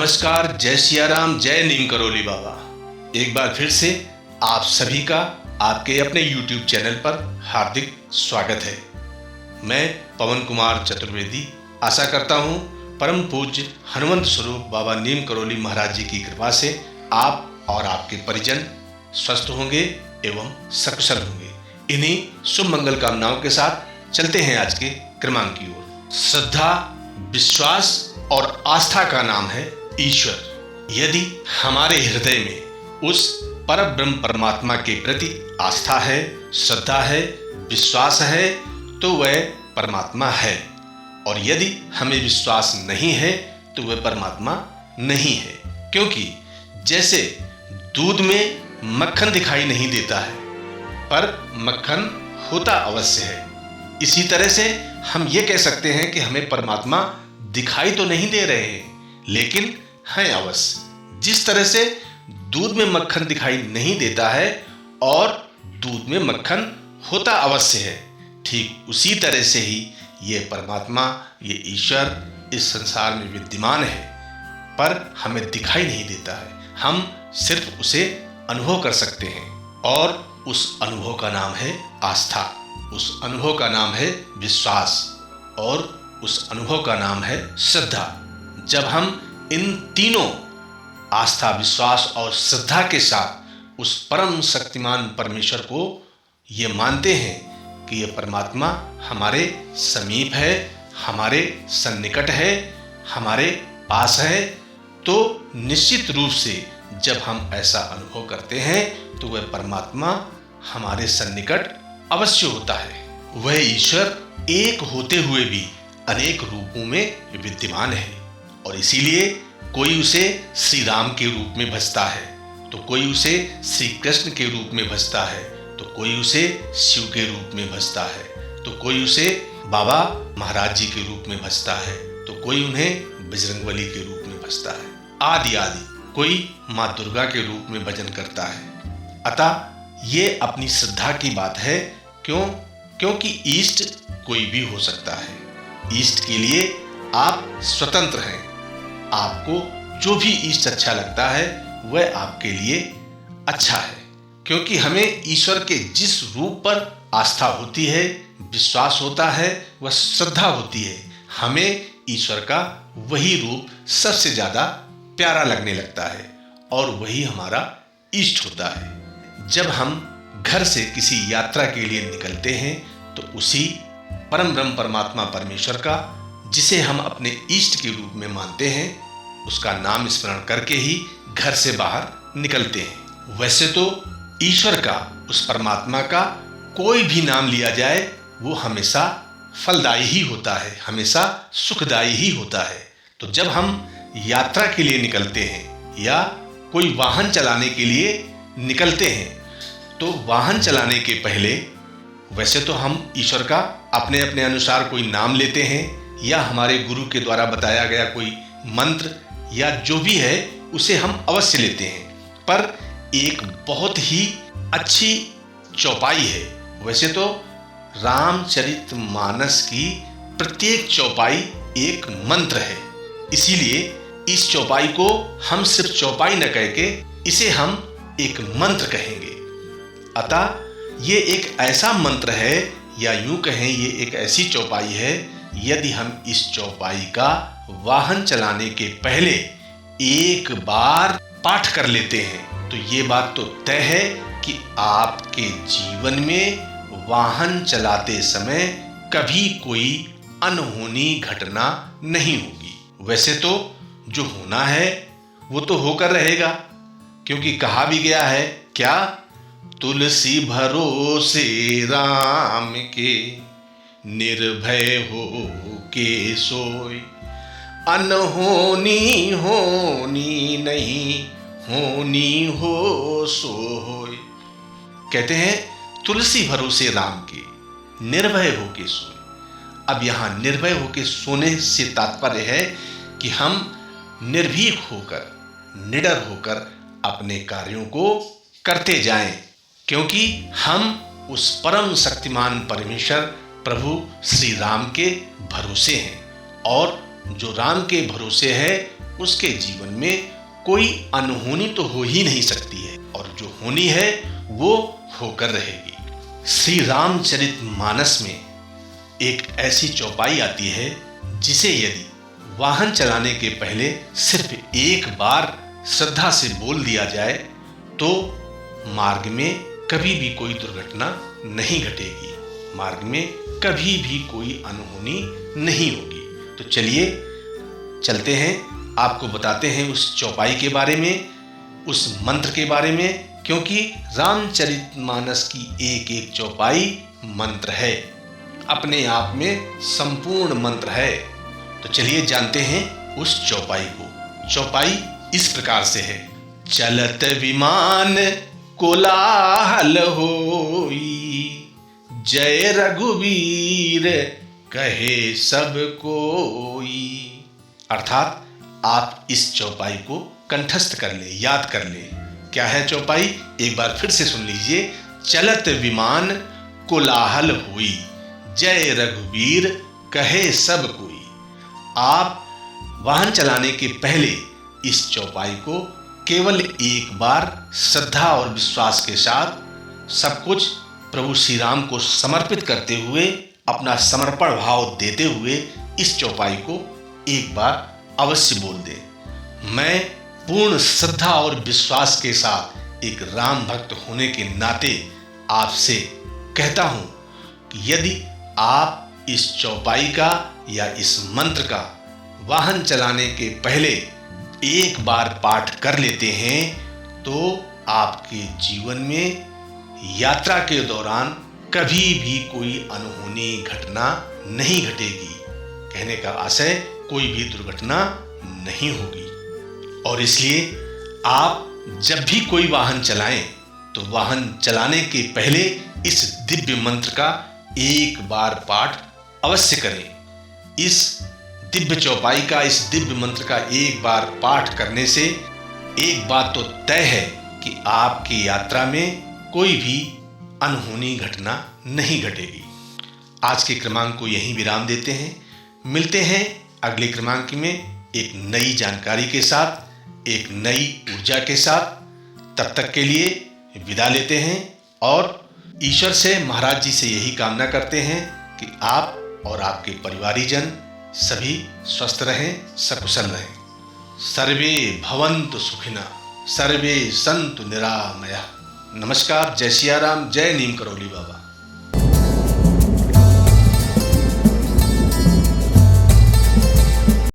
नमस्कार, जय सिया राम, जय नीम करोली बाबा। एक बार फिर से आप सभी का आपके अपने YouTube चैनल पर हार्दिक स्वागत है। मैं पवन कुमार चतुर्वेदी आशा करता हूँ परम पूज्य हनुमंत स्वरूप बाबा नीम करोली महाराज जी की कृपा से आप और आपके परिजन स्वस्थ होंगे एवं सकुशल होंगे। इन्हीं शुभ मंगल कामनाओं के साथ चलते हैं आज के क्रमांक की ओर। श्रद्धा, विश्वास और आस्था का नाम है ईश्वर। यदि हमारे हृदय में उस परब्रह्म परमात्मा के प्रति आस्था है, श्रद्धा है, विश्वास है, तो वह परमात्मा है। और यदि हमें विश्वास नहीं है तो वह परमात्मा नहीं है। क्योंकि जैसे दूध में मक्खन दिखाई नहीं देता है पर मक्खन होता अवश्य है, इसी तरह से हम ये कह सकते हैं कि हमें परमात्मा दिखाई तो नहीं दे रहे हैं लेकिन हैं अवश्य। जिस तरह से दूध में मक्खन दिखाई नहीं देता है और दूध में मक्खन होता अवश्य है, ठीक उसी तरह से ही ये परमात्मा, ये ईश्वर इस संसार में विद्यमान है पर हमें दिखाई नहीं देता है। हम सिर्फ उसे अनुभव कर सकते हैं और उस अनुभव का नाम है आस्था, उस अनुभव का नाम है विश्वास और उस अनुभव का नाम है श्रद्धा। जब हम इन तीनों आस्था, विश्वास और श्रद्धा के साथ उस परम शक्तिमान परमेश्वर को ये मानते हैं कि ये परमात्मा हमारे समीप है, हमारे सन्निकट है, हमारे पास है, तो निश्चित रूप से जब हम ऐसा अनुभव करते हैं तो वह परमात्मा हमारे सन्निकट अवश्य होता है। वह ईश्वर एक होते हुए भी अनेक रूपों में विद्यमान है और इसीलिए कोई उसे श्री राम के रूप में भजता है, तो कोई उसे श्री कृष्ण के रूप में भजता है, तो कोई उसे शिव के रूप में भजता है, तो कोई उसे बाबा महाराज जी के रूप में भजता है, तो कोई उन्हें बजरंगबली के रूप में भजता है, आदि आदि। कोई माँ दुर्गा के रूप में भजन करता है। अतः ये अपनी श्रद्धा की बात है। क्योंकि इष्ट कोई भी हो सकता है। इष्ट के लिए आप स्वतंत्र हैं। आपको जो भी इष्ट अच्छा लगता है वह आपके लिए अच्छा है। क्योंकि हमें ईश्वर के जिस रूप पर आस्था होती है, विश्वास होता है, वह श्रद्धा होती है, हमें ईश्वर का वही रूप सबसे ज्यादा प्यारा लगने लगता है और वही हमारा इष्ट होता है। जब हम घर से किसी यात्रा के लिए निकलते हैं तो उसी परम ब्रह्म परमात्मा परमेश्वर का, जिसे हम अपने इष्ट के रूप में मानते हैं, उसका नाम स्मरण करके ही घर से बाहर निकलते हैं। वैसे तो ईश्वर का, उस परमात्मा का कोई भी नाम लिया जाए वो हमेशा फलदायी ही होता है, हमेशा सुखदायी ही होता है। तो जब हम यात्रा के लिए निकलते हैं या कोई वाहन चलाने के लिए निकलते हैं तो वाहन चलाने के पहले वैसे तो हम ईश्वर का अपने अपने अनुसार कोई नाम लेते हैं या हमारे गुरु के द्वारा बताया गया कोई मंत्र या जो भी है उसे हम अवश्य लेते हैं। पर एक बहुत ही अच्छी चौपाई है। वैसे तो रामचरितमानस की प्रत्येक चौपाई एक मंत्र है, इसीलिए इस चौपाई को हम सिर्फ चौपाई न कह के इसे हम एक मंत्र कहेंगे। अतः ये एक ऐसा मंत्र है या यूं कहें ये एक ऐसी चौपाई है, यदि हम इस चौपाई का वाहन चलाने के पहले एक बार पाठ कर लेते हैं तो ये बात तो तय है कि आपके जीवन में वाहन चलाते समय कभी कोई अनहोनी घटना नहीं होगी। वैसे तो जो होना है वो तो होकर रहेगा, क्योंकि कहा भी गया है क्या, तुलसी भरोसे राम के, निर्भय हो के सोई, अनहोनी होनी नहीं, होनी हो सो होय। कहते हैं तुलसी भरोसे राम के, निर्भय हो के सोए। अब यहाँ निर्भय हो के सोने से तात्पर्य है कि हम निर्भीक होकर, निडर होकर अपने कार्यों को करते जाएं, क्योंकि हम उस परम शक्तिमान परमेश्वर प्रभु श्री राम के भरोसे हैं और जो राम के भरोसे है उसके जीवन में कोई अनहोनी तो हो ही नहीं सकती है, और जो होनी है वो होकर रहेगी। श्री रामचरितमानस में एक ऐसी चौपाई आती है जिसे यदि वाहन चलाने के पहले सिर्फ एक बार श्रद्धा से बोल दिया जाए तो मार्ग में कभी भी कोई दुर्घटना नहीं घटेगी, मार्ग में कभी भी कोई अनहोनी नहीं होगी। तो चलिए चलते हैं, आपको बताते हैं उस चौपाई के बारे में, उस मंत्र के बारे में, क्योंकि रामचरितमानस की एक एक चौपाई मंत्र है, अपने आप में संपूर्ण मंत्र है। तो चलिए जानते हैं उस चौपाई को। चौपाई इस प्रकार से है। चलत विमान कोलाहल होई, जय रघुवीर कहे सब कोई। अर्थात आप इस चौपाई को कंठस्थ कर ले, याद कर ले। क्या है चौपाई? एक बार फिर से सुन लीजिए। चलत विमान कोलाहल हुई, जय रघुवीर कहे सब कोई। आप वाहन चलाने के पहले इस चौपाई को केवल एक बार श्रद्धा और विश्वास के साथ सब कुछ प्रभु श्री राम को समर्पित करते हुए, अपना समर्पण भाव देते हुए इस चौपाई को एक बार अवश्य बोल दें। मैं पूर्ण श्रद्धा और विश्वास के साथ एक राम भक्त होने के नाते आपसे कहता हूं कि यदि आप इस चौपाई का या इस मंत्र का वाहन चलाने के पहले एक बार पाठ कर लेते हैं तो आपके जीवन में यात्रा के दौरान कभी भी कोई अनहोनी घटना नहीं घटेगी। कहने का आशय, कोई भी दुर्घटना नहीं होगी। और इसलिए आप जब भी कोई वाहन चलाएं तो वाहन चलाने के पहले इस दिव्य मंत्र का एक बार पाठ अवश्य करें। इस दिव्य चौपाई का, इस दिव्य मंत्र का एक बार पाठ करने से एक बात तो तय है कि आपकी यात्रा में कोई भी अनहोनी घटना नहीं घटेगी। आज के क्रमांक को यहीं विराम देते हैं। मिलते हैं अगले क्रमांक में एक नई जानकारी के साथ, एक नई ऊर्जा के साथ। तब तक के लिए विदा लेते हैं और ईश्वर से, महाराज जी से यही कामना करते हैं कि आप और आपके परिवारीजन सभी स्वस्थ रहें, सकुशल रहें। सर्वे भवन्तु सुखिनः, सर्वे सन्तु निरामया। नमस्कार। जय सिया राम, जय नीम करोली बाबा।